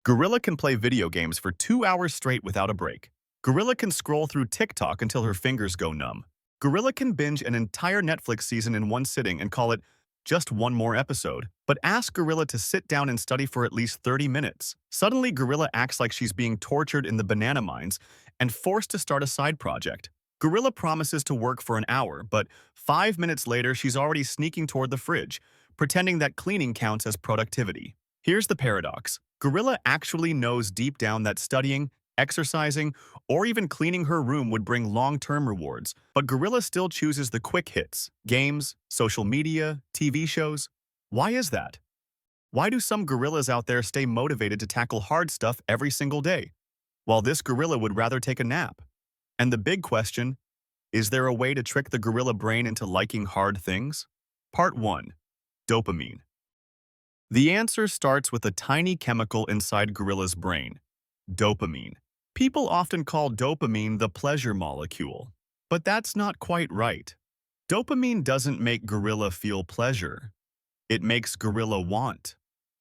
Gorilla can play video games for 2 hours straight without a break. Gorilla can scroll through TikTok until her fingers go numb. Gorilla can binge an entire Netflix season in one sitting and call it just one more episode. But ask Gorilla to sit down and study for at least 30 minutes. Suddenly, Gorilla acts like she's being tortured in the banana mines and forced to start a side project. Gorilla promises to work for an hour, but 5 minutes later, she's already sneaking toward the fridge, pretending that cleaning counts as productivity. Here's the paradox. Gorilla actually knows deep down that studying, exercising, or even cleaning her room would bring long-term rewards, but Gorilla still chooses the quick hits, games, social media, TV shows. Why is that? Why do some gorillas out there stay motivated to tackle hard stuff every single day, while this gorilla would rather take a nap? And the big question, is there a way to trick the gorilla brain into liking hard things? Part 1. Dopamine. The answer starts with a tiny chemical inside gorilla's brain, dopamine. People often call dopamine the pleasure molecule, but that's not quite right. Dopamine doesn't make gorilla feel pleasure. It makes gorilla want.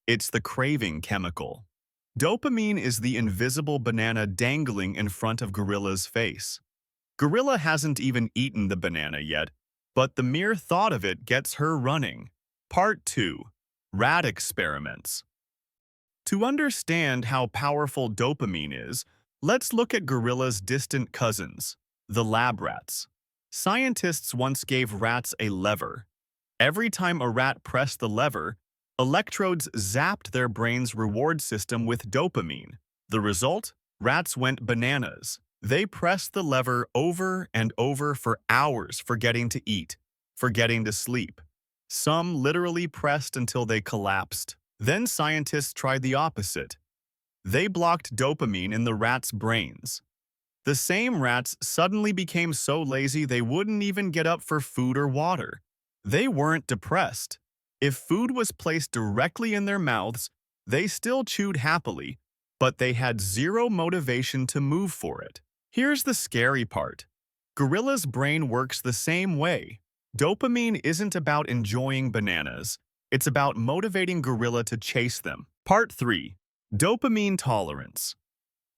It's the craving chemical. Dopamine is the invisible banana dangling in front of gorilla's face. Gorilla hasn't even eaten the banana yet, but the mere thought of it gets her running. Part 2. Rat experiments. To understand how powerful dopamine is, let's look at gorilla's distant cousins, the lab rats. Scientists once gave rats a lever. Every time a rat pressed the lever, electrodes zapped their brain's reward system with dopamine. The result? Rats went bananas. They pressed the lever over and over for hours, forgetting to eat, forgetting to sleep. Some literally pressed until they collapsed. Then scientists tried the opposite. They blocked dopamine in the rats' brains. The same rats suddenly became so lazy they wouldn't even get up for food or water. They weren't depressed. If food was placed directly in their mouths, they still chewed happily, but they had zero motivation to move for it. Here's the scary part. Gorilla's brain works the same way. Dopamine isn't about enjoying bananas. It's about motivating gorilla to chase them. Part 3. Dopamine tolerance.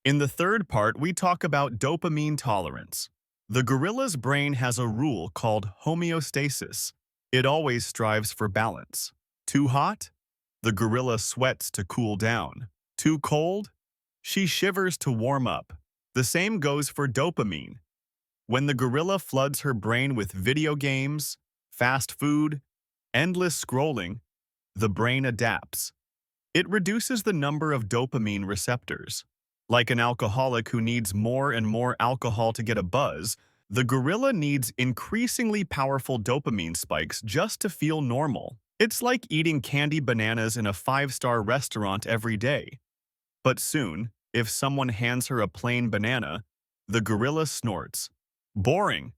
In the third part, we talk about dopamine tolerance. The gorilla's brain has a rule called homeostasis. It always strives for balance. Too hot? The gorilla sweats to cool down. Too cold? She shivers to warm up. The same goes for dopamine. When the gorilla floods her brain with video games, fast food, endless scrolling, the brain adapts. It reduces the number of dopamine receptors. Like an alcoholic who needs more and more alcohol to get a buzz, the gorilla needs increasingly powerful dopamine spikes just to feel normal. It's like eating candy bananas in a 5-star restaurant every day. But soon, if someone hands her a plain banana, the gorilla snorts. Boring.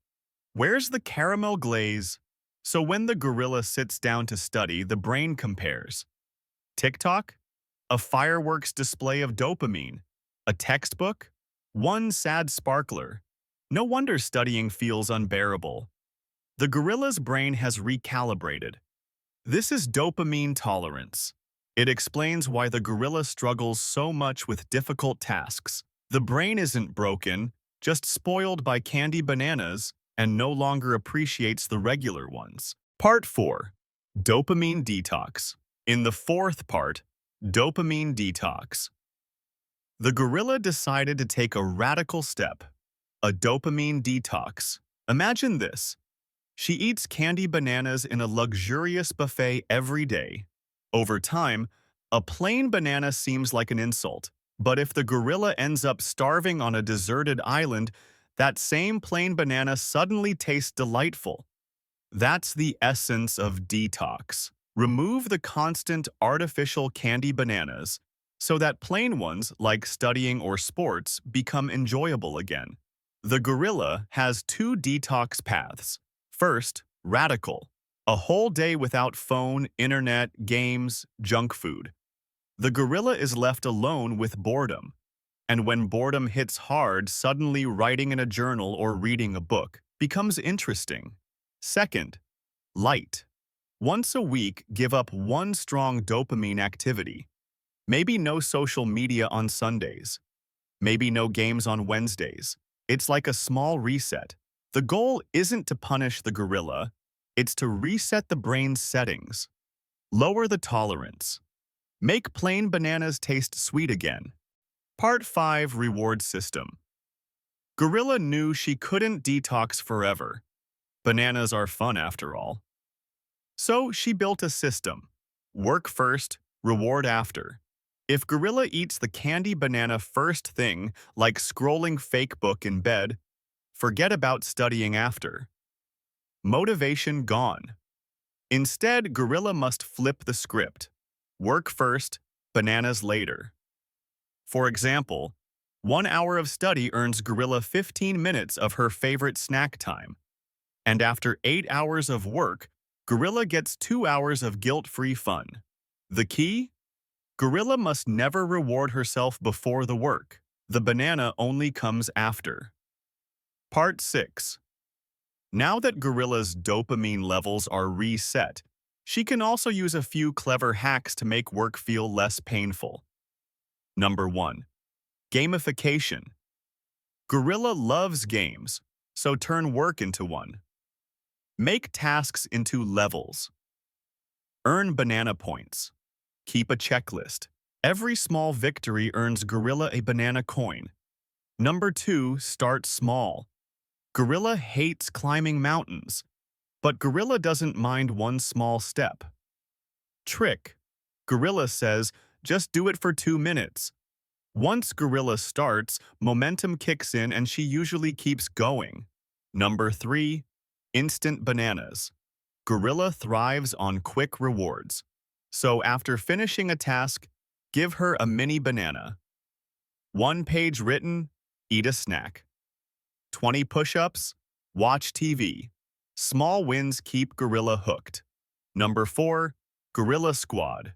Where's the caramel glaze? So when the gorilla sits down to study, the brain compares. TikTok? A fireworks display of dopamine. A textbook? One sad sparkler. No wonder studying feels unbearable. The gorilla's brain has recalibrated. This is dopamine tolerance. It explains why the gorilla struggles so much with difficult tasks. The brain isn't broken, just spoiled by candy bananas and no longer appreciates the regular ones. Part 4. Dopamine detox. In the fourth part, dopamine detox. The gorilla decided to take a radical step, a dopamine detox. Imagine this. She eats candy bananas in a luxurious buffet every day. Over time, a plain banana seems like an insult. But if the gorilla ends up starving on a deserted island, that same plain banana suddenly tastes delightful. That's the essence of detox. Remove the constant artificial candy bananas so that plain ones, like studying or sports, become enjoyable again. The gorilla has 2 detox paths. First, radical. A whole day without phone, internet, games, junk food. The gorilla is left alone with boredom. And when boredom hits hard, suddenly writing in a journal or reading a book becomes interesting. Second, light. Once a week, give up one strong dopamine activity. Maybe no social media on Sundays. Maybe no games on Wednesdays. It's like a small reset. The goal isn't to punish the gorilla, it's to reset the brain's settings. Lower the tolerance. Make plain bananas taste sweet again. Part 5 Reward System. Gorilla knew she couldn't detox forever. Bananas are fun after all. So she built a system. Work first, reward after. If Gorilla eats the candy banana first thing, like scrolling fake book in bed, forget about studying after. Motivation gone. Instead, Gorilla must flip the script. Work first, bananas later. For example, 1 hour of study earns Gorilla 15 minutes of her favorite snack time. And after 8 hours of work, Gorilla gets 2 hours of guilt-free fun. The key? Gorilla must never reward herself before the work. The banana only comes after. Part 6. Now that Gorilla's dopamine levels are reset, she can also use a few clever hacks to make work feel less painful. Number 1. Gamification. Gorilla loves games, so turn work into one. Make tasks into levels. Earn banana points. Keep a checklist. Every small victory earns Gorilla a banana coin. Number 2. Start small. Gorilla hates climbing mountains, but Gorilla doesn't mind one small step. Trick. Gorilla says, just do it for 2 minutes. Once Gorilla starts, momentum kicks in and she usually keeps going. Number 3. Instant bananas. Gorilla thrives on quick rewards. So after finishing a task, give her a mini banana. 1 page written, eat a snack. 20 push-ups, watch TV. Small wins keep Gorilla hooked. Number 4. Gorilla Squad.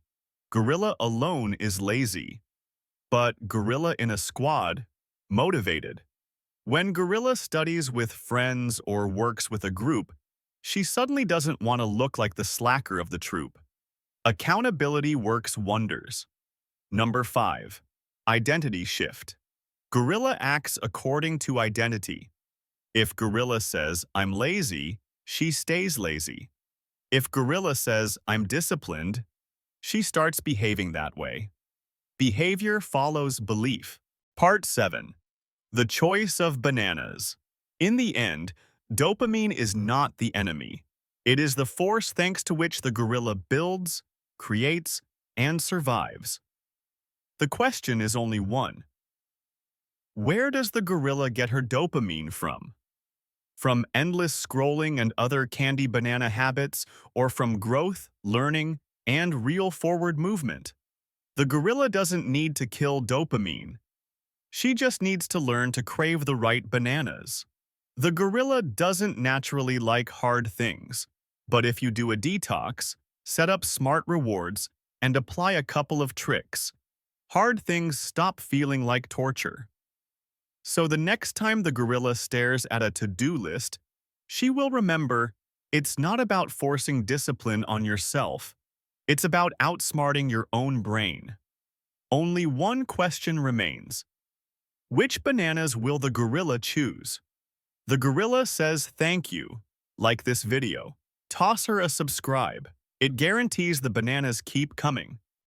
Gorilla alone is lazy, but Gorilla in a squad, motivated. When Gorilla studies with friends or works with a group, she suddenly doesn't want to look like the slacker of the troop. Accountability works wonders. Number 5. Identity shift. Gorilla acts according to identity. If Gorilla says, I'm lazy, she stays lazy. If Gorilla says, I'm disciplined, she starts behaving that way. Behavior follows belief. Part 7. The choice of bananas. In the end, dopamine is not the enemy. It is the force thanks to which the gorilla builds, creates, and survives. The question is only one. Where does the gorilla get her dopamine from? From endless scrolling and other candy banana habits, or from growth, learning, and real forward movement? The gorilla doesn't need to kill dopamine. She just needs to learn to crave the right bananas. The gorilla doesn't naturally like hard things, but if you do a detox, set up smart rewards, and apply a couple of tricks, hard things stop feeling like torture. So the next time the gorilla stares at a to-do list, she will remember it's not about forcing discipline on yourself. It's about outsmarting your own brain. Only one question remains. Which bananas will the gorilla choose? The gorilla says thank you. Like this video. Toss her a subscribe. It guarantees the bananas keep coming.